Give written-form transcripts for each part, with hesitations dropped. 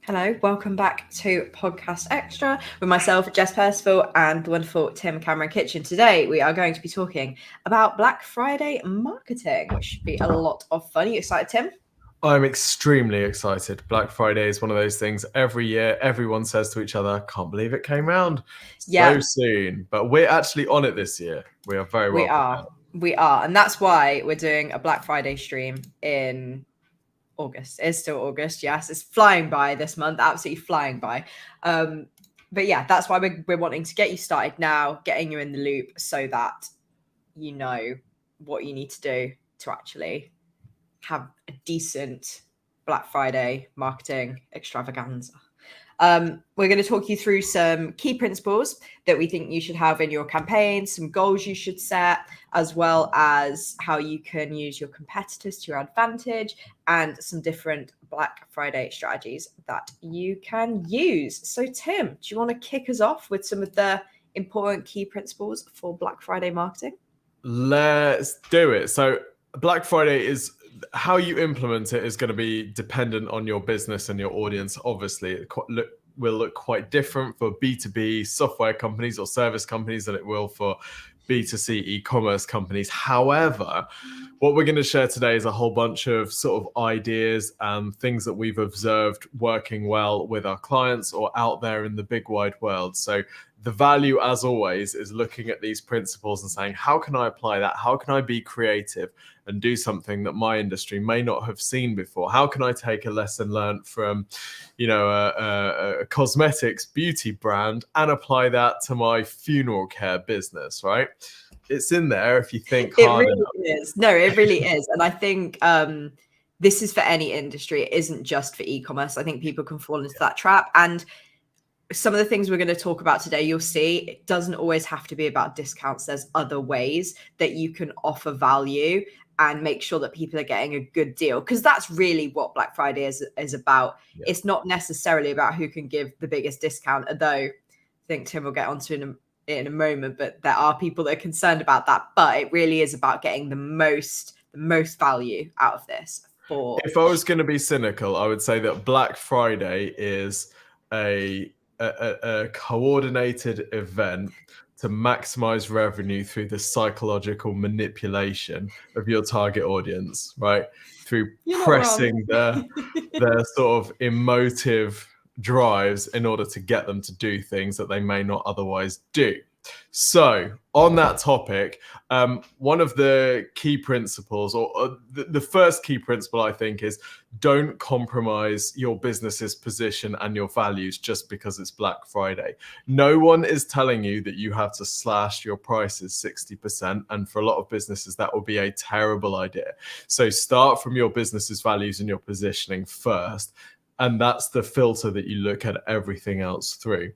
Hello, welcome back to Podcast Extra with myself, Jess Percival, and the wonderful Tim Cameron Kitchen. Today, we are going to be talking about Black Friday marketing, which should be a lot of fun. Are you excited, Tim? I'm extremely excited. Black Friday is one of those things every year everyone says to each other, can't believe it came round so soon. But we're actually on it this year. We are very well prepared. We are. And that's why we're doing a Black Friday stream in August. It's still August, yes. It's flying by this month, absolutely flying by. But yeah, that's why we're wanting to get you started now, getting you in the loop so that you know what you need to do to actually have a decent Black Friday marketing extravaganza. We're going to talk you through some key principles that we think you should have in your campaign, some goals you should set, as well as how you can use your competitors to your advantage, and some different Black Friday strategies that you can use. So, Tim, do you want to kick us off with some of the important key principles for Black Friday marketing? Let's do it. So, Black Friday is how you implement it is going to be dependent on your business and your audience. Obviously, it will look quite different for B2B software companies or service companies than it will for B2C e-commerce companies. However, what we're going to share today is a whole bunch of sort of ideas and things that we've observed working well with our clients or out there in the big wide world. So the value, as always, is looking at these principles and saying, how can I apply that? How can I be creative and do something that my industry may not have seen before? How can I take a lesson learned from, a cosmetics beauty brand and apply that to my funeral care business, right? It's in there if you think hard enough. It really is. No, it really is. And I think this is for any industry. It isn't just for e-commerce. I think people can fall into that trap. And some of the things we're going to talk about today, you'll see it doesn't always have to be about discounts. There's other ways that you can offer value and make sure that people are getting a good deal, because that's really what Black Friday is about. Yeah. It's not necessarily about who can give the biggest discount, although I think Tim will get onto in a moment, but there are people that are concerned about that. But it really is about getting the most value out of this. If I was going to be cynical, I would say that Black Friday is a coordinated event to maximize revenue through the psychological manipulation of your target audience, right? Through pressing their sort of emotive drives in order to get them to do things that they may not otherwise do. So on that topic, one of the key principles, or the first key principle, I think, is don't compromise your business's position and your values just because it's Black Friday. No one is telling you that you have to slash your prices 60%. And for a lot of businesses, that will be a terrible idea. So start from your business's values and your positioning first. And that's the filter that you look at everything else through.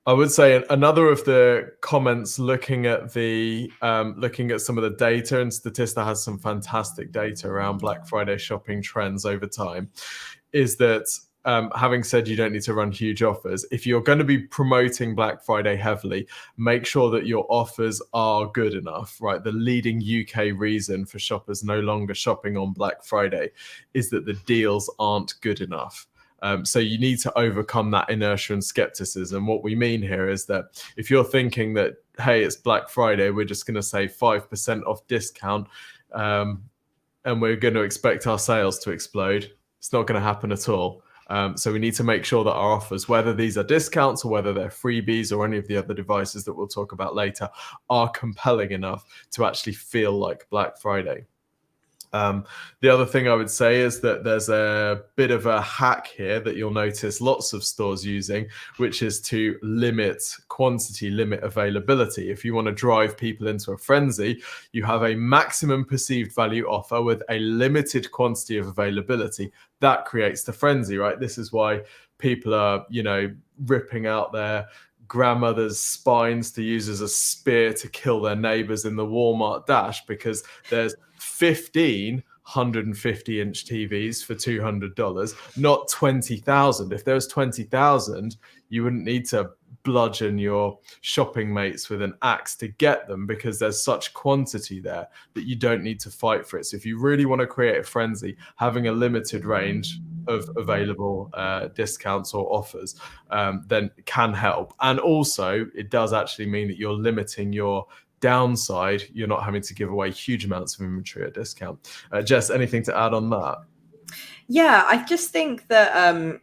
I would say another of the comments looking at some of the data, and Statista has some fantastic data around Black Friday shopping trends over time, is that having said you don't need to run huge offers, if you're going to be promoting Black Friday heavily, make sure that your offers are good enough, right? The leading UK reason for shoppers no longer shopping on Black Friday is that the deals aren't good enough. So you need to overcome that inertia and skepticism. What we mean here is that if you're thinking that, hey, it's Black Friday, we're just going to say 5% off discount, and we're going to expect our sales to explode, it's not going to happen at all. So we need to make sure that our offers, whether these are discounts or whether they're freebies or any of the other devices that we'll talk about later, are compelling enough to actually feel like Black Friday. The other thing I would say is that there's a bit of a hack here that you'll notice lots of stores using, which is to limit quantity, limit availability. If you want to drive people into a frenzy, you have a maximum perceived value offer with a limited quantity of availability. That creates the frenzy, right? This is why people are, ripping out their grandmother's spines to use as a spear to kill their neighbors in the Walmart dash, because there's 15 150-inch TVs for $200, not 20,000. If there was 20,000, you wouldn't need to bludgeon your shopping mates with an axe to get them, because there's such quantity there that you don't need to fight for it. So if you really want to create a frenzy, having a limited range of available discounts or offers, then can help. And also, it does actually mean that you're limiting your downside. You're not having to give away huge amounts of inventory at discount. Jess, anything to add on that? Yeah, I just think that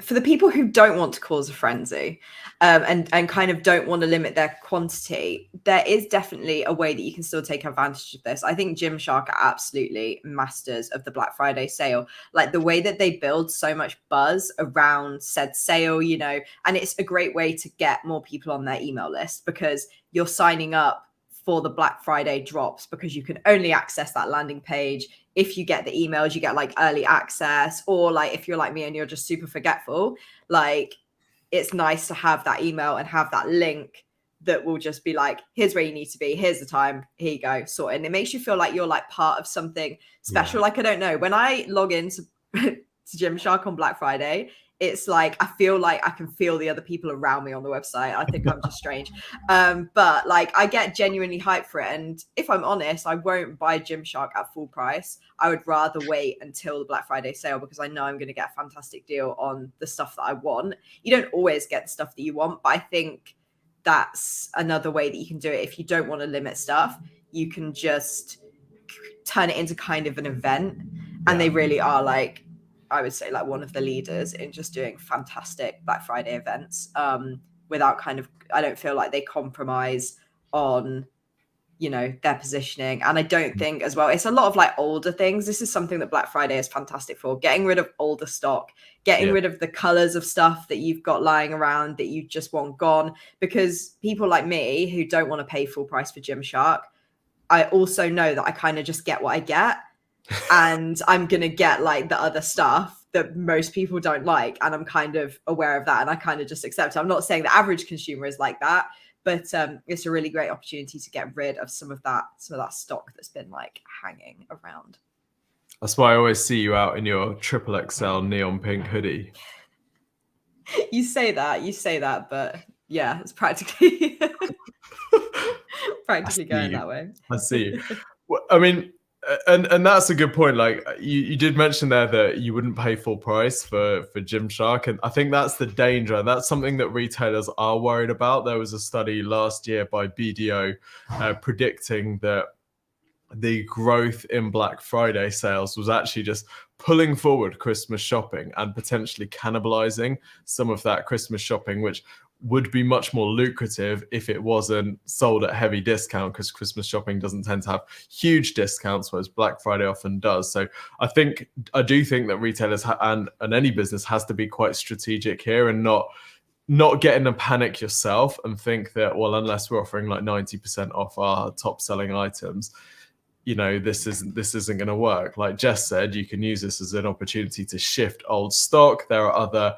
for the people who don't want to cause a frenzy and kind of don't want to limit their quantity, there is definitely a way that you can still take advantage of this. I think Gymshark are absolutely masters of the Black Friday sale. Like the way that they build so much buzz around said sale, you know, and it's a great way to get more people on their email list because you're signing up for the Black Friday drops because you can only access that landing page. If you get the emails, you get like early access, or like if you're like me and you're just super forgetful, like it's nice to have that email and have that link that will just be like, here's where you need to be, here's the time, here you go, sort. And it makes you feel like you're like part of something special. Yeah. Like, I don't know, when I log into to Gymshark on Black Friday, it's like I feel like I can feel the other people around me on the website. I think I'm just strange. But like I get genuinely hyped for it. And if I'm honest, I won't buy Gymshark at full price. I would rather wait until the Black Friday sale because I know I'm going to get a fantastic deal on the stuff that I want. You don't always get the stuff that you want, but I think that's another way that you can do it. If you don't want to limit stuff, you can just turn it into kind of an event. And they really are like, I would say like one of the leaders in just doing fantastic Black Friday events without kind of, I don't feel like they compromise on, you know, their positioning. And I don't think as well, it's a lot of like older things. This is something that Black Friday is fantastic for, getting rid of older stock, getting rid of the colors of stuff that you've got lying around that you just want gone. Because people like me who don't want to pay full price for Gymshark, I also know that I kind of just get what I get. And I'm going to get like the other stuff that most people don't like. And I'm kind of aware of that. And I kind of just accept it. I'm not saying the average consumer is like that, but it's a really great opportunity to get rid of some of that stock that's been like hanging around. That's why I always see you out in your XXL neon pink hoodie. You say that, but yeah, it's practically going that way. I see. Well, I mean, and that's a good point. Like you did mention there that you wouldn't pay full price for Gymshark, and I think that's the danger. And that's something that retailers are worried about. There was a study last year by BDO predicting that the growth in Black Friday sales was actually just pulling forward Christmas shopping and potentially cannibalizing some of that Christmas shopping, which would be much more lucrative if it wasn't sold at heavy discount, because Christmas shopping doesn't tend to have huge discounts, whereas Black Friday often does. So I do think that retailers and any business has to be quite strategic here and not get in a panic yourself and think that, well, unless we're offering like 90% off our top selling items, you know, this isn't going to work. Like Jess said, you can use this as an opportunity to shift old stock. There are other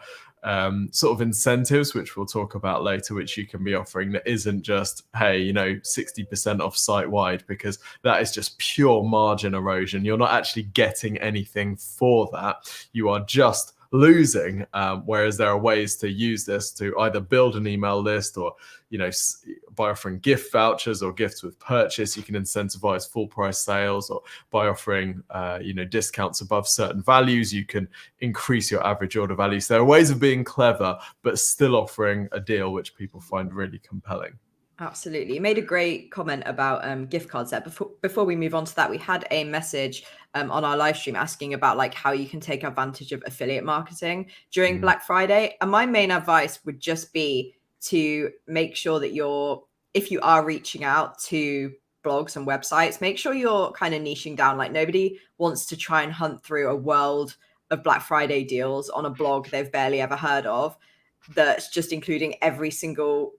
sort of incentives, which we'll talk about later, which you can be offering that isn't just, hey, you know, 60% off site wide, because that is just pure margin erosion. You're not actually getting anything for that. You are just losing, whereas there are ways to use this to either build an email list or, you know, by offering gift vouchers or gifts with purchase, you can incentivize full price sales, or by offering, you know, discounts above certain values, you can increase your average order value. So there are ways of being clever, but still offering a deal which people find really compelling. Absolutely. You made a great comment about gift cards there. Before we move on to that, we had a message on our live stream asking about like how you can take advantage of affiliate marketing during Black Friday. And my main advice would just be to make sure that if you are reaching out to blogs and websites, make sure you're kind of niching down. Like nobody wants to try and hunt through a world of Black Friday deals on a blog they've barely ever heard of, that's just including every single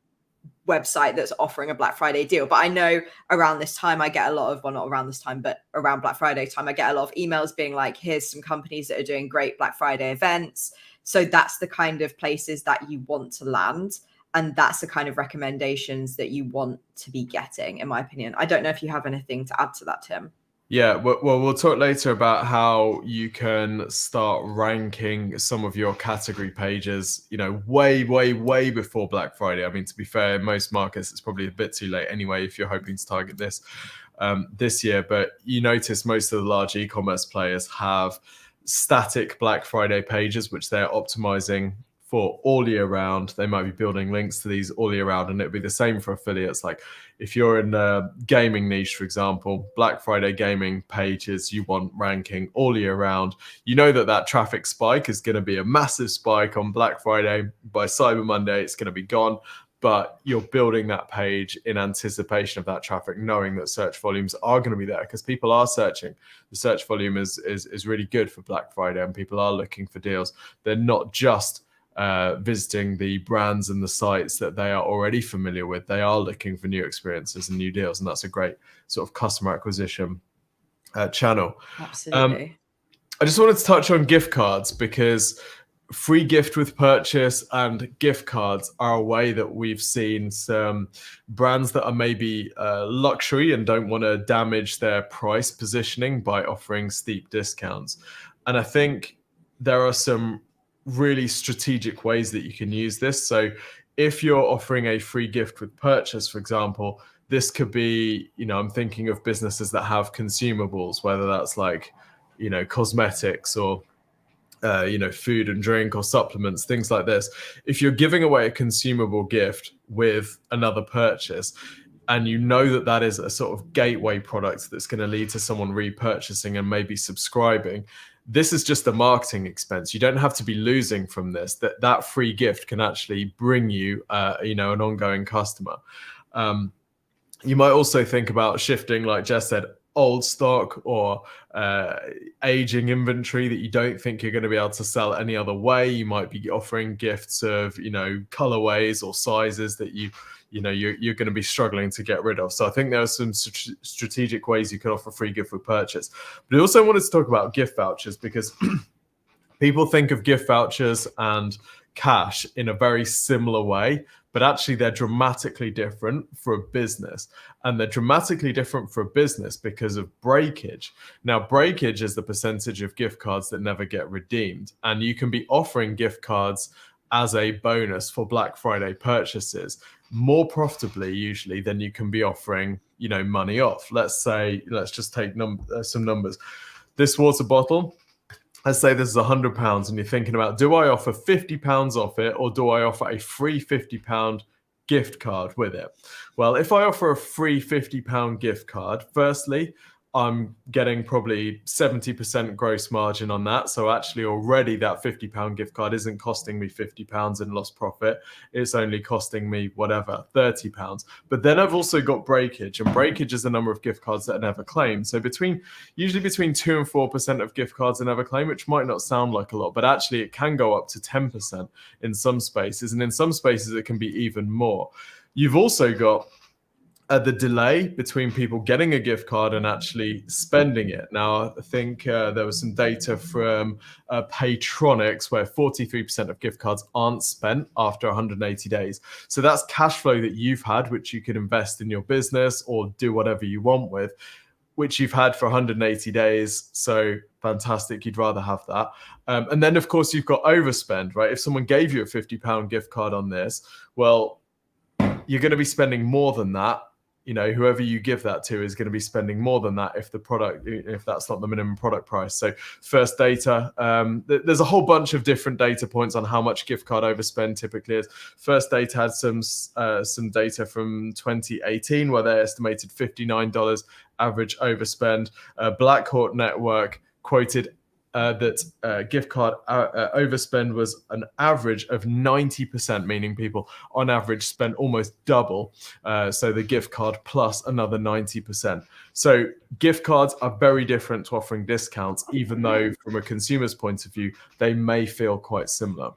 website that's offering a Black Friday deal. But I know around this time I get a lot of, well, not around this time, but around Black Friday time, I get a lot of emails being like, here's some companies that are doing great Black Friday events. So that's the kind of places that you want to land. And that's the kind of recommendations that you want to be getting, in my opinion. I don't know if you have anything to add to that, Tim. Yeah, well, we'll talk later about how you can start ranking some of your category pages, you know, way, way, way before Black Friday. I mean, to be fair, in most markets, it's probably a bit too late anyway if you're hoping to target this year. But you notice most of the large e-commerce players have static Black Friday pages, which they're optimizing for all year round. They might be building links to these all year round, and it'd be the same for affiliates. Like if you're in a gaming niche, for example, Black Friday gaming pages, you want ranking all year round. You know that traffic spike is going to be a massive spike on Black Friday. By Cyber Monday, it's going to be gone. But you're building that page in anticipation of that traffic, knowing that search volumes are going to be there because people are searching. The search volume is really good for Black Friday, and people are looking for deals. They're not just visiting the brands and the sites that they are already familiar with. They are looking for new experiences and new deals, and that's a great sort of customer acquisition channel. Absolutely. I just wanted to touch on gift cards because free gift with purchase and gift cards are a way that we've seen some brands that are maybe luxury and don't want to damage their price positioning by offering steep discounts. And I think there are some really strategic ways that you can use this. So if you're offering a free gift with purchase, for example, this could be, I'm thinking of businesses that have consumables, whether that's like, cosmetics or food and drink or supplements, things like this. If you're giving away a consumable gift with another purchase, and you know that is a sort of gateway product that's going to lead to someone repurchasing and maybe subscribing, this is just a marketing expense. You don't have to be losing from this. That free gift can actually bring you, an ongoing customer. You might also think about shifting, like Jess said, old stock or aging inventory that you don't think you're going to be able to sell any other way. You might be offering gifts of, colorways or sizes that you're going to be struggling to get rid of. So I think there are some strategic ways you can offer free gift with purchase. But I also wanted to talk about gift vouchers because people think of gift vouchers and cash in a very similar way, but actually they're dramatically different for a business. And they're dramatically different for a business because of breakage. Now, breakage is the percentage of gift cards that never get redeemed. And you can be offering gift cards as a bonus for Black Friday purchases more profitably usually than you can be offering, money off. Let's just take some numbers. This water bottle, let's say this is £100 and you're thinking about, do I offer £50 off it or do I offer a free £50 gift card with it? Well, if I offer a free £50 gift card, firstly, I'm getting probably 70% gross margin on that. So actually already that £50 gift card isn't costing me £50 in lost profit. It's only costing me whatever, £30. But then I've also got breakage, and breakage is the number of gift cards that are never claimed. So usually between 2 and 4% of gift cards are never claimed, which might not sound like a lot, but actually it can go up to 10% in some spaces. And in some spaces it can be even more. You've also got the delay between people getting a gift card and actually spending it. Now, I think there was some data from Paytronics where 43% of gift cards aren't spent after 180 days. So that's cash flow that you've had, which you could invest in your business or do whatever you want with, which you've had for 180 days. So fantastic. You'd rather have that. And then, of course, you've got overspend, right? If someone gave you a £50 gift card on this, well, you're going to be spending more than that. Whoever you give that to is going to be spending more than that if that's not the minimum product price. So first data, there's a whole bunch of different data points on how much gift card overspend typically is. First data had some data from 2018 where they estimated $59 average overspend. Blackhawk Network quoted that gift card overspend was an average of 90%, meaning people on average spent almost double. So the gift card plus another 90%. So gift cards are very different to offering discounts, even though from a consumer's point of view, they may feel quite similar.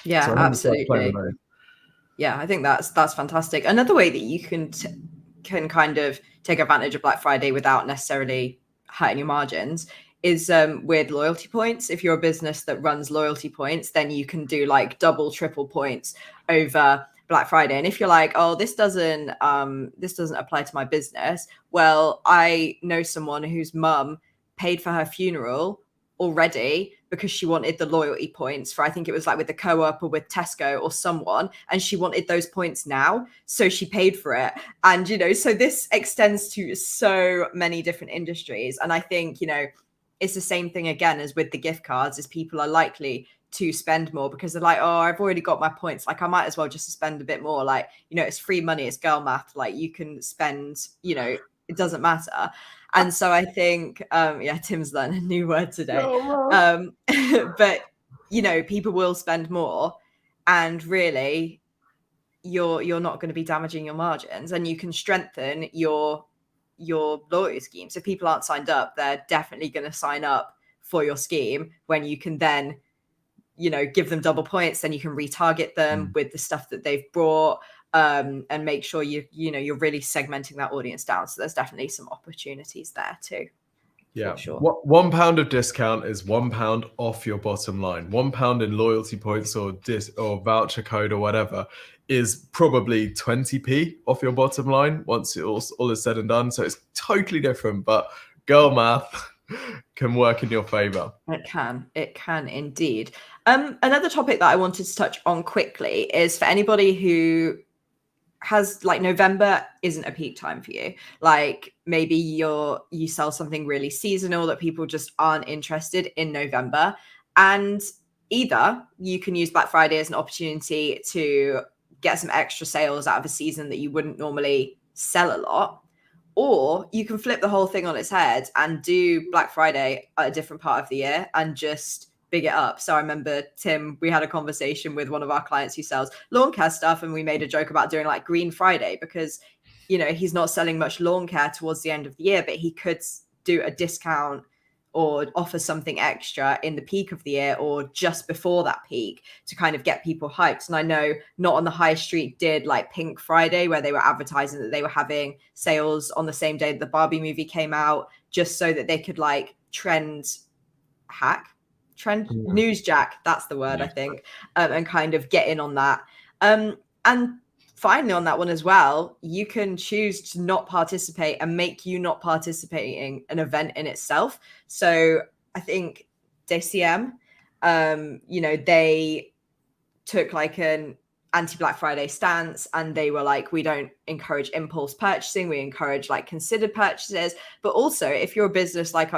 Yeah, so absolutely. Yeah, I think that's fantastic. Another way that you can kind of take advantage of Black Friday without necessarily hurting your margins is with loyalty points. If you're a business that runs loyalty points, then you can do like double, triple points over Black Friday. And if you're like, oh, this doesn't apply to my business, well, I know someone whose mum paid for her funeral already because she wanted the loyalty points for, I think it was like with the Co-op or with Tesco or someone, and she wanted those points now, so she paid for it. And so this extends to so many different industries, and I think it's the same thing again as with the gift cards, is people are likely to spend more because they're like, oh, I've already got my points. Like, I might as well just spend a bit more. Like, it's free money. It's girl math. Like, you can spend, it doesn't matter. And so I think, Tim's learned a new word today. But, people will spend more, and really you're not going to be damaging your margins, and you can strengthen your loyalty scheme. So if people aren't signed up, they're definitely going to sign up for your scheme when you can then, give them double points. Then you can retarget them with the stuff that they've brought, and make sure you're really segmenting that audience down. So there's definitely some opportunities there too. Yeah, sure. £1 of discount is £1 off your bottom line. £1 in loyalty points or voucher code or whatever is probably 20p off your bottom line once it all is said and done. So it's totally different, but girl math can work in your favor. It can indeed. Another topic that I wanted to touch on quickly is for anybody who has, like, November isn't a peak time for you. Like, maybe you sell something really seasonal that people just aren't interested in November, and either you can use Black Friday as an opportunity to get some extra sales out of a season that you wouldn't normally sell a lot, or you can flip the whole thing on its head and do Black Friday at a different part of the year and just big it up. So I remember, Tim, we had a conversation with one of our clients who sells lawn care stuff, and we made a joke about doing like Green Friday because, he's not selling much lawn care towards the end of the year, but he could do a discount or offer something extra in the peak of the year or just before that peak to kind of get people hyped. And I know Not on the High Street did like Pink Friday, where they were advertising that they were having sales on the same day that the Barbie movie came out, just so that they could like newsjack, that's the word, I think, and kind of get in on that. And finally, on that one as well, you can choose to not participate and make you not participating an event in itself. So I think DCM, they took like an anti-Black Friday stance, and they were like, we don't encourage impulse purchasing, we encourage like considered purchases. But also, if you're a business like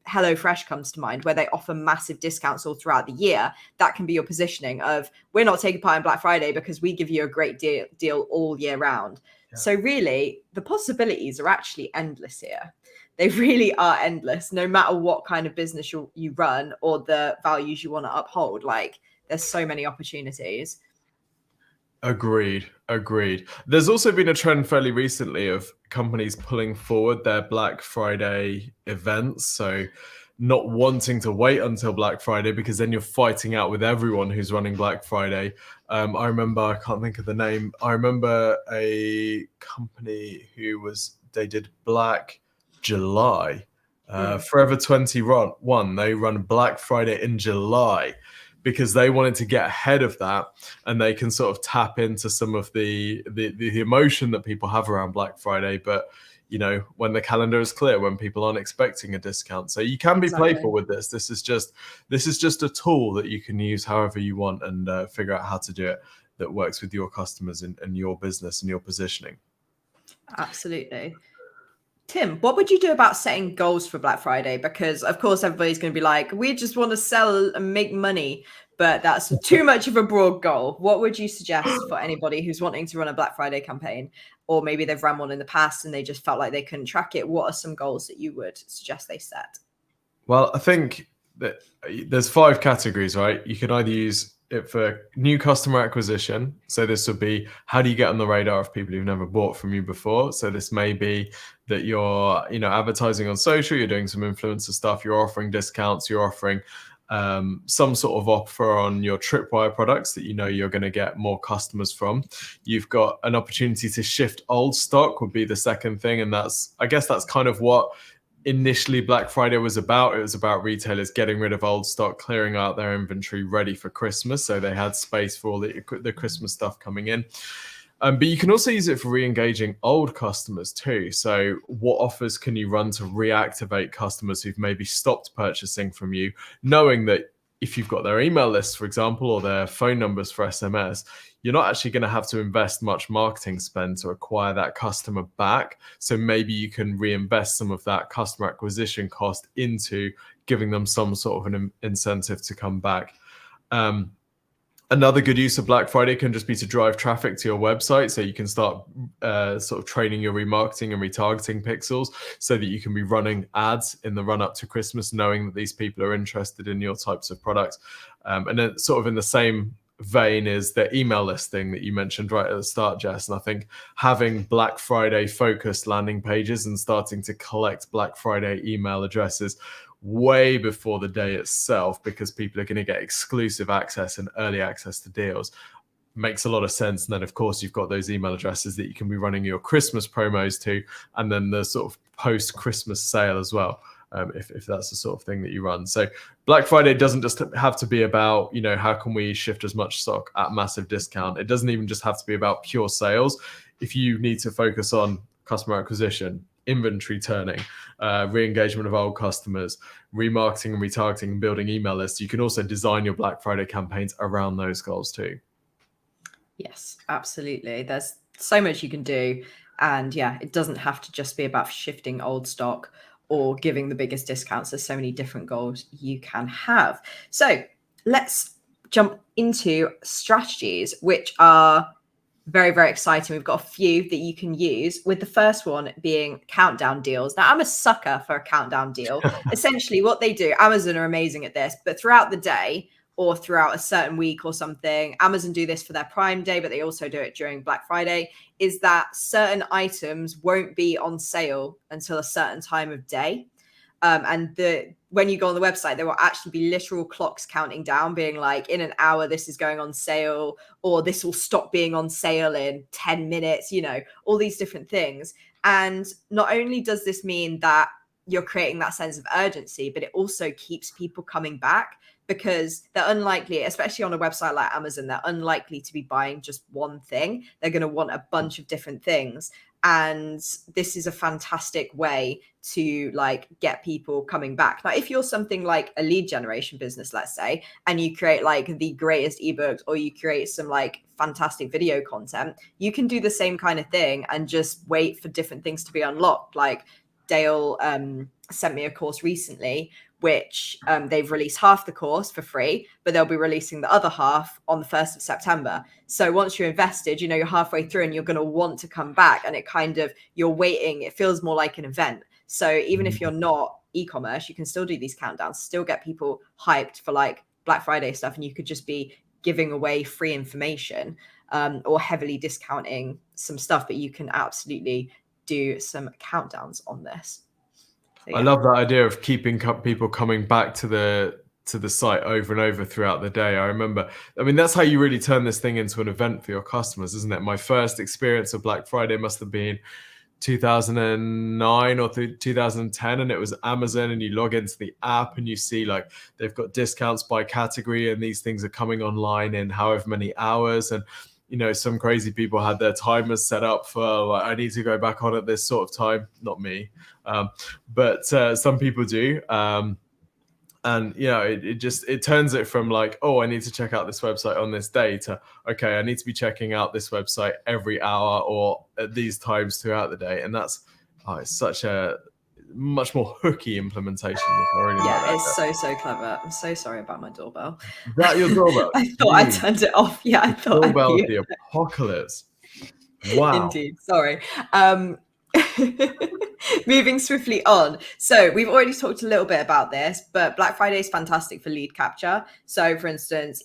HelloFresh comes to mind, where they offer massive discounts all throughout the year, that can be your positioning of, we're not taking part in Black Friday because we give you a great deal all year round. Yeah. So really, the possibilities are actually endless here. They really are endless, no matter what kind of business you run or the values you want to uphold. Like, there's so many opportunities. Agreed. There's also been a trend fairly recently of companies pulling forward their Black Friday events. So not wanting to wait until Black Friday, because then you're fighting out with everyone who's running Black Friday. I can't think of the name. I remember a company they did Black July. Forever 21, they run Black Friday in July, because they wanted to get ahead of that, and they can sort of tap into some of the emotion that people have around Black Friday. But, when the calendar is clear, when people aren't expecting a discount. So you can be playful with this. This is just a tool that you can use however you want, and figure out how to do it that works with your customers and your business and your positioning. Absolutely. Tim, what would you do about setting goals for Black Friday? Because of course everybody's going to be like, we just want to sell and make money, but that's too much of a broad goal. What would you suggest for anybody who's wanting to run a Black Friday campaign, or maybe they've run one in the past and they just felt like they couldn't track it? What are some goals that you would suggest they set? Well, I think that there's 5 categories, right? You can either use it for new customer acquisition. So this would be, how do you get on the radar of people who've never bought from you before? So this may be that you're, advertising on social, you're doing some influencer stuff, you're offering discounts, you're offering some sort of offer on your Tripwire products that you're going to get more customers from. You've got an opportunity to shift old stock would be the second thing. And I guess that's kind of what initially Black Friday was about. It was about retailers getting rid of old stock, clearing out their inventory ready for Christmas, so they had space for all the Christmas stuff coming in. But you can also use it for re-engaging old customers too. So what offers can you run to reactivate customers who've maybe stopped purchasing from you, knowing that if you've got their email lists, for example, or their phone numbers for SMS, you're not actually going to have to invest much marketing spend to acquire that customer back. So maybe you can reinvest some of that customer acquisition cost into giving them some sort of an incentive to come back. Another good use of Black Friday can just be to drive traffic to your website, so you can start sort of training your remarketing and retargeting pixels so that you can be running ads in the run up to Christmas, knowing that these people are interested in your types of products. And then sort of in the same vein is the email listing that you mentioned right at the start, Jess. And I think having Black Friday focused landing pages and starting to collect Black Friday email addresses way before the day itself, because people are going to get exclusive access and early access to deals, makes a lot of sense. And then of course you've got those email addresses that you can be running your Christmas promos to, and then the sort of post Christmas sale as well, if that's the sort of thing that you run. So Black Friday doesn't just have to be about, how can we shift as much stock at massive discount. It doesn't even just have to be about pure sales. If you need to focus on customer acquisition, inventory turning, re-engagement of old customers, remarketing and retargeting, and building email lists, you can also design your Black Friday campaigns around those goals too. Yes, absolutely. There's so much you can do. And yeah, it doesn't have to just be about shifting old stock or giving the biggest discounts. There's so many different goals you can have. So let's jump into strategies, which are very, very exciting. We've got a few that you can use, with the first one being countdown deals. Now, I'm a sucker for a countdown deal. Essentially, what they do, Amazon are amazing at this, but throughout the day or throughout a certain week or something, Amazon do this for their Prime Day, but they also do it during Black Friday, is that certain items won't be on sale until a certain time of day. And when you go on the website, there will actually be literal clocks counting down, being like, in an hour, this is going on sale, or this will stop being on sale in 10 minutes, all these different things. And not only does this mean that you're creating that sense of urgency, but it also keeps people coming back, because they're unlikely, especially on a website like Amazon, they're unlikely to be buying just one thing. They're going to want a bunch of different things. And this is a fantastic way to get people coming back. Now, if you're something like a lead generation business, let's say, and you create the greatest ebooks, or you create some fantastic video content, you can do the same kind of thing and just wait for different things to be unlocked. Dale sent me a course recently, which they've released half the course for free, but they'll be releasing the other half on the 1st of September. So once you're invested, you're halfway through and you're going to want to come back, and you're waiting. It feels more like an event. So even if you're not e-commerce, you can still do these countdowns, still get people hyped for Black Friday stuff. And you could just be giving away free information or heavily discounting some stuff, but you can absolutely do some countdowns on this. So, yeah. I love that idea of keeping people coming back to the site over and over throughout the day. I remember, that's how you really turn this thing into an event for your customers, isn't it? My first experience of Black Friday must have been 2009 or 2010, and it was Amazon, and you log into the app and you see they've got discounts by category, and these things are coming online in however many hours. And some crazy people had their timers set up for I need to go back on at this sort of time. Not me, but some people do. And it turns it from I need to check out this website on this day to, okay, I need to be checking out this website every hour or at these times throughout the day. And that's it's such a much more hooky implementation. It's so clever. I'm so sorry about my doorbell. Is that your doorbell? I thought I turned it off. Yeah, I thought doorbell of the apocalypse. Wow. Indeed. Sorry. Moving swiftly on. So we've already talked a little bit about this, but Black Friday is fantastic for lead capture. So for instance,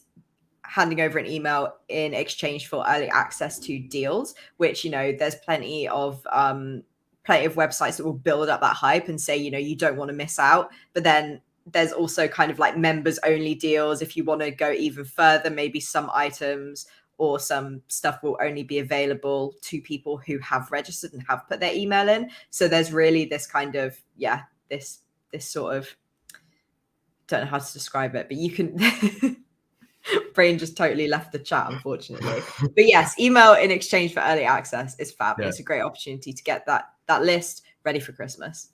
handing over an email in exchange for early access to deals, which, there's plenty of websites that will build up that hype and say, you don't want to miss out. But then there's also kind of members only deals. If you want to go even further, maybe some items or some stuff will only be available to people who have registered and have put their email in. So there's really this kind of, this sort of, don't know how to describe it, but you can, brain just totally left the chat, unfortunately. But yes, email in exchange for early access is fab. Yeah. It's a great opportunity to get that list ready for Christmas.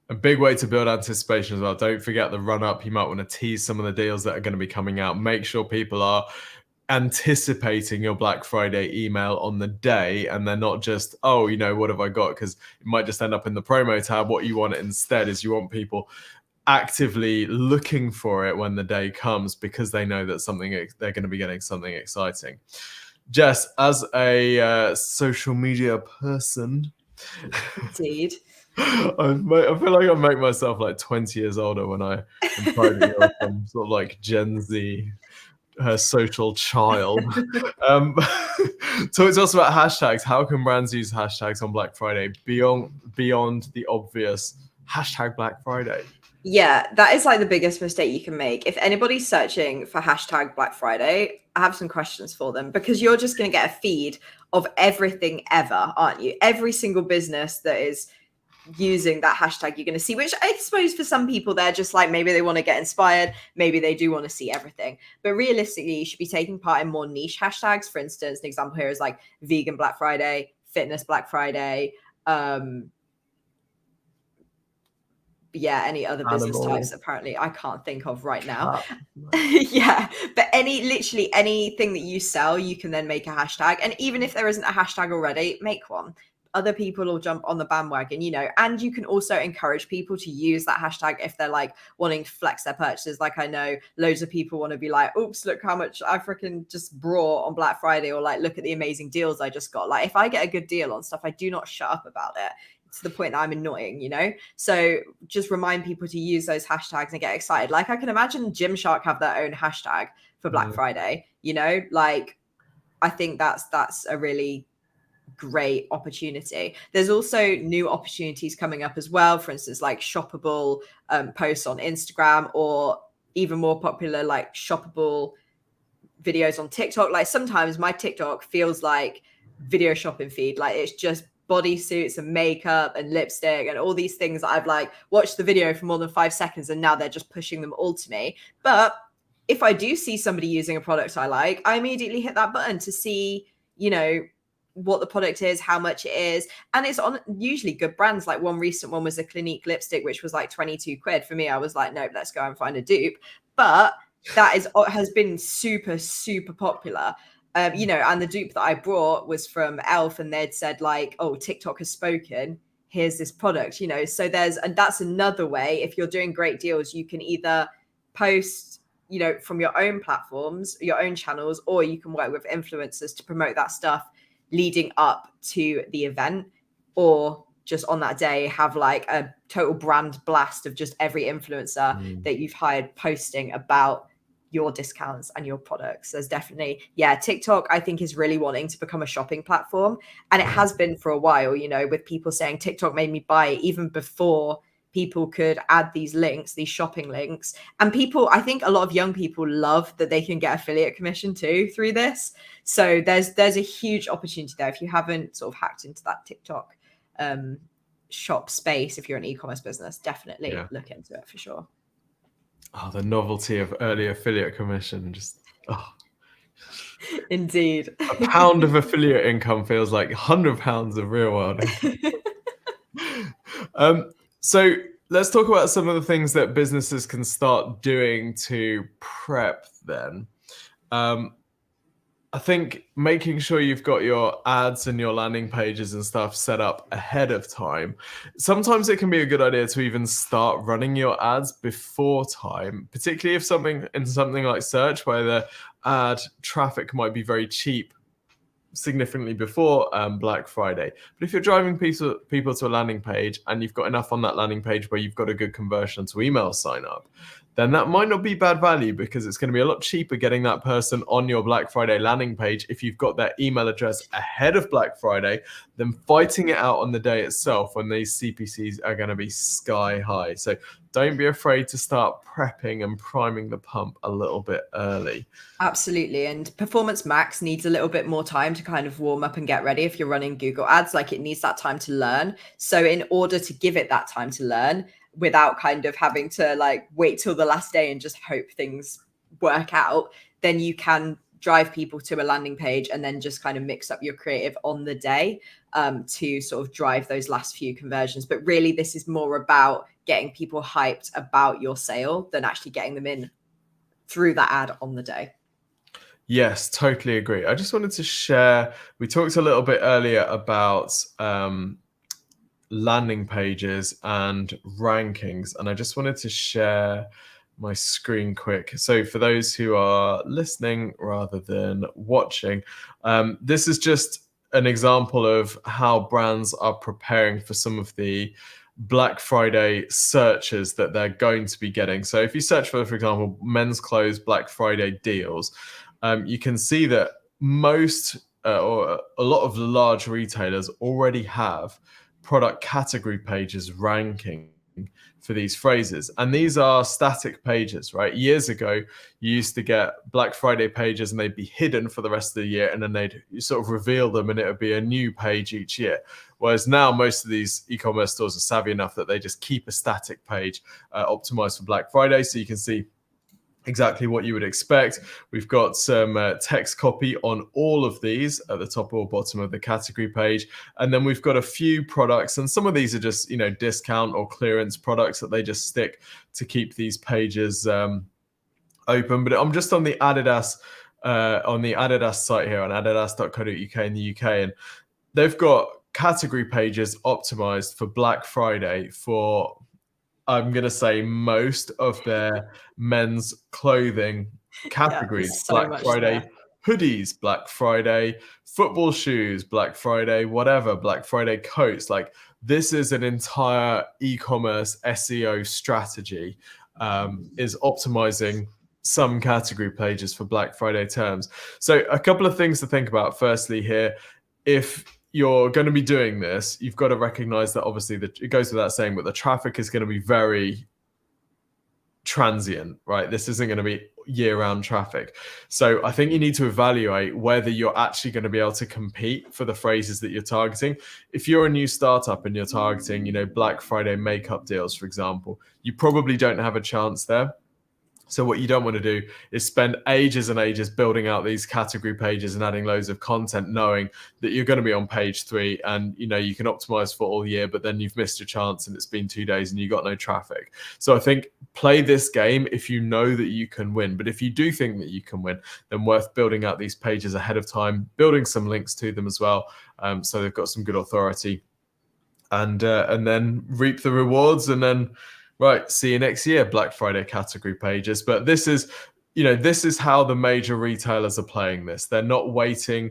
A big way to build anticipation as well. Don't forget the run up. You might want to tease some of the deals that are going to be coming out. Make sure people are anticipating your Black Friday email on the day, and they're not just, oh, you know, what have I got? Because it might just end up in the promo tab. What you want instead is you want people actively looking for it when the day comes, because they know that they're going to be getting something exciting. Jess, as a social media person, indeed, I feel like I make myself like 20 years older when I am fighting some sort of like Gen Z social child. Talk to us about hashtags. How can brands use hashtags on Black Friday beyond the obvious hashtag Black Friday? Yeah, that is like the biggest mistake you can make. If anybody's searching for hashtag Black Friday, I have some questions for them, because you're just going to get a feed of everything ever, aren't you? Every single business that is using that hashtag you're going to see, which I suppose for some people, they're just like, maybe they want to get inspired, maybe they do want to see everything. But realistically, you should be taking part in more niche hashtags. For instance, an example here is like vegan Black Friday, fitness Black Friday, any other business types apparently I can't think of right now. Yeah, but literally anything that you sell, you can then make a hashtag. And even if there isn't a hashtag already, make one. Other people will jump on the bandwagon, you know. And you can also encourage people to use that hashtag if they're like wanting to flex their purchases. Like, I know loads of people want to be like, oops, look how much I freaking just brought on Black Friday, or like, look at the amazing deals I just got. Like, if I get a good deal on stuff, I do not shut up about it to the point that I'm annoying, you know? So just remind people to use those hashtags and get excited. Like, I can imagine Gymshark have their own hashtag for Black Friday, you know? Like, I think that's a really great opportunity. There's also new opportunities coming up as well. For instance, like shoppable posts on Instagram, or even more popular, like shoppable videos on TikTok. Like, sometimes my TikTok feels like video shopping feed. Like, it's just bodysuits and makeup and lipstick and all these things that I've like watched the video for more than 5 seconds, and now they're just pushing them all to me. But if I do see somebody using a product I like, I immediately hit that button to see, you know, what the product is, how much it is. And it's on usually good brands. Like, one recent one was a Clinique lipstick, which was like 22 quid. For me, I was like, nope, let's go and find a dupe. But that has been super, super popular. You know, and the dupe that I brought was from Elf, and they'd said like, oh, TikTok has spoken, here's this product, you know. So and that's another way. If you're doing great deals, you can either post, you know, from your own platforms, your own channels, or you can work with influencers to promote that stuff leading up to the event, or just on that day have like a total brand blast of just every influencer that you've hired posting about your discounts and your products. There's definitely, TikTok, I think, is really wanting to become a shopping platform. And it has been for a while, you know, with people saying TikTok made me buy, even before people could add these links, these shopping links. And people, I think a lot of young people love that they can get affiliate commission too through this. So there's a huge opportunity there. If you haven't sort of hacked into that TikTok shop space, if you're an e-commerce business, definitely look into it for sure. Oh, the novelty of early affiliate commission. Just, Indeed. A pound of affiliate income feels like £100 of real world income. So let's talk about some of the things that businesses can start doing to prep then. I think making sure you've got your ads and your landing pages and stuff set up ahead of time. Sometimes it can be a good idea to even start running your ads before time, particularly if something like search, where the ad traffic might be very cheap significantly before Black Friday. But if you're driving people to a landing page and you've got enough on that landing page where you've got a good conversion to email sign up, then that might not be bad value, because it's going to be a lot cheaper getting that person on your Black Friday landing page if you've got their email address ahead of Black Friday than fighting it out on the day itself when these CPCs are going to be sky high. So don't be afraid to start prepping and priming the pump a little bit early. Absolutely. And Performance Max needs a little bit more time to kind of warm up and get ready if you're running Google ads. Like, it needs that time to learn. So in order to give it that time to learn without kind of having to like wait till the last day and just hope things work out, then you can drive people to a landing page and then just kind of mix up your creative on the day to sort of drive those last few conversions. But really, this is more about getting people hyped about your sale than actually getting them in through that ad on the day. Yes, totally agree. I just wanted to share, we talked a little bit earlier about landing pages and rankings, and I just wanted to share my screen quick. So for those who are listening rather than watching, this is just an example of how brands are preparing for some of the Black Friday searches that they're going to be getting. So if you search for example, men's clothes Black Friday deals, you can see that most or a lot of the large retailers already have product category pages ranking for these phrases. And these are static pages, right? Years ago, you used to get Black Friday pages and they'd be hidden for the rest of the year, and then they'd sort of reveal them and it would be a new page each year. Whereas now most of these e-commerce stores are savvy enough that they just keep a static page optimized for Black Friday. So you can see exactly what you would expect. We've got some text copy on all of these at the top or bottom of the category page. And then we've got a few products, and some of these are just, discount or clearance products that they just stick to keep these pages open. But I'm just on the Adidas site here on adidas.co.uk in the UK, and they've got category pages optimized for Black Friday for, I'm going to say, most of their men's clothing categories. Yeah, Black Friday hoodies, Black Friday football shoes, Black Friday whatever, Black Friday coats. Like, this is an entire e-commerce SEO strategy, is optimizing some category pages for Black Friday terms. So a couple of things to think about. Firstly here, if you're going to be doing this, you've got to recognize that obviously it goes without saying, but the traffic is going to be very transient, right? This isn't going to be year-round traffic. So I think you need to evaluate whether you're actually going to be able to compete for the phrases that you're targeting. If you're a new startup and you're targeting, Black Friday makeup deals, for example, you probably don't have a chance there. So what you don't want to do is spend ages and ages building out these category pages and adding loads of content, knowing that you're going to be on page 3 and, you can optimize for all year, but then you've missed your chance and it's been 2 days and you got no traffic. So I think play this game if you know that you can win. But if you do think that you can win, then worth building out these pages ahead of time, building some links to them as well. So they've got some good authority, and then reap the rewards, and then, right, see you next year, Black Friday category pages. But this is how the major retailers are playing this. They're not waking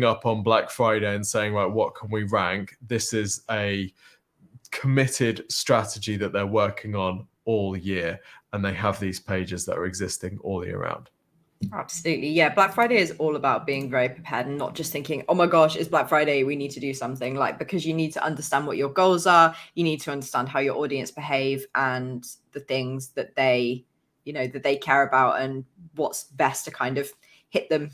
up on Black Friday and saying, right, what can we rank? This is a committed strategy that they're working on all year, and they have these pages that are existing all year round. Absolutely. Yeah. Black Friday is all about being very prepared and not just thinking, oh my gosh, it's Black Friday, we need to do something. Because you need to understand what your goals are. You need to understand how your audience behave and the things that they care about and what's best to kind of hit them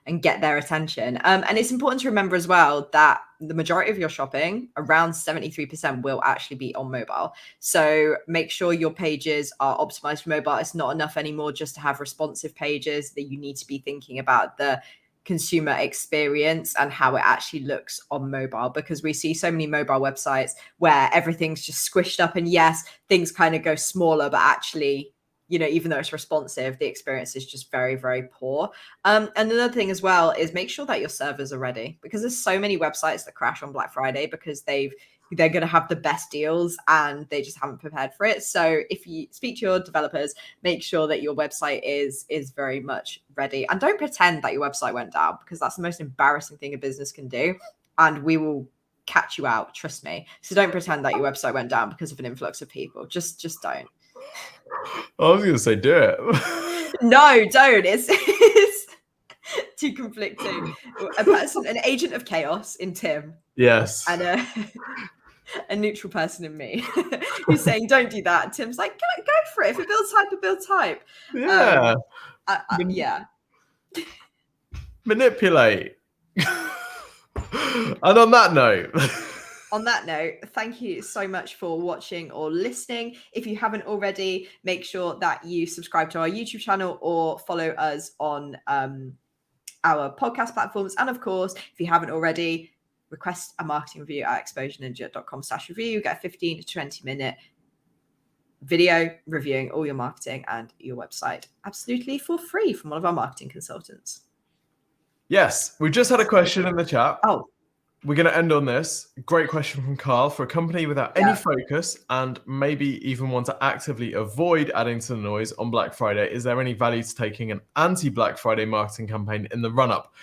and get their attention. And it's important to remember as well that the majority of your shopping, around 73%, will actually be on mobile. So make sure your pages are optimized for mobile. It's not enough anymore just to have responsive pages, that you need to be thinking about the consumer experience and how it actually looks on mobile, because we see so many mobile websites where everything's just squished up, and yes, things kind of go smaller, but actually, even though it's responsive, the experience is just very, very poor. And another thing as well is make sure that your servers are ready, because there's so many websites that crash on Black Friday because they're going to have the best deals and they just haven't prepared for it. So if you speak to your developers, make sure that your website is very much ready, and don't pretend that your website went down, because that's the most embarrassing thing a business can do, and we will catch you out, trust me. So don't pretend that your website went down because of an influx of people. Just don't. I was going to say, do it. No, don't. It's too conflicting. An agent of chaos in Tim. Yes. And a neutral person in me who's saying, don't do that. Tim's like, go for it. If it builds hype, it builds hype. Yeah. Yeah. Manipulate. And on that note, thank you so much for watching or listening. If you haven't already, make sure that you subscribe to our YouTube channel or follow us on our podcast platforms. And of course, if you haven't already, request a marketing review at exposureninja.com/review. Get a 15 to 20-minute video reviewing all your marketing and your website absolutely for free from one of our marketing consultants. Yes, we just had a question in the chat. Oh, we're going to end on this. Great question from Carl. For a company without any focus and maybe even want to actively avoid adding to the noise on Black Friday, is there any value to taking an anti-Black Friday marketing campaign in the run-up?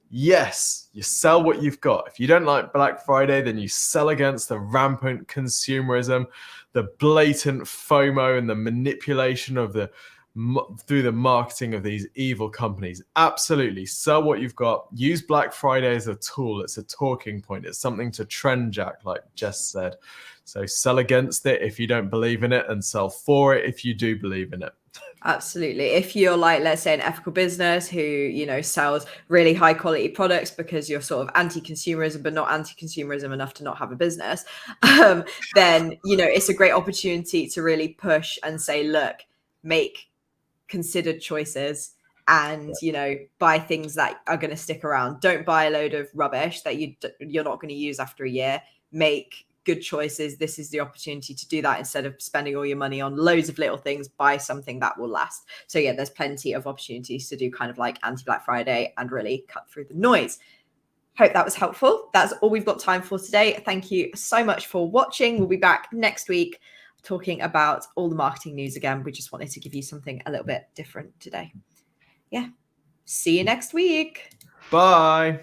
Yes, you sell what you've got. If you don't like Black Friday, then you sell against the rampant consumerism, the blatant FOMO and the manipulation of through the marketing of these evil companies. Absolutely. Sell what you've got. Use Black Friday as a tool. It's a talking point. It's something to trend jack, like Jess said. So sell against it if you don't believe in it, and sell for it if you do believe in it. Absolutely. If you're like, let's say, an ethical business who, you know, sells really high quality products because you're sort of anti-consumerism, but not anti-consumerism enough to not have a business, then, you know, it's a great opportunity to really push and say, look, make considered choices and, you know, buy things that are going to stick around. Don't buy a load of rubbish that you're not going to use after a year. Make good choices. This is the opportunity to do that instead of spending all your money on loads of little things. Buy something that will last. So yeah, there's plenty of opportunities to do kind of like anti-Black Friday and really cut through the noise. Hope that was helpful. That's all we've got time for today. Thank you so much for watching. We'll be back next week talking about all the marketing news again. We just wanted to give you something a little bit different today. Yeah. See you next week. Bye.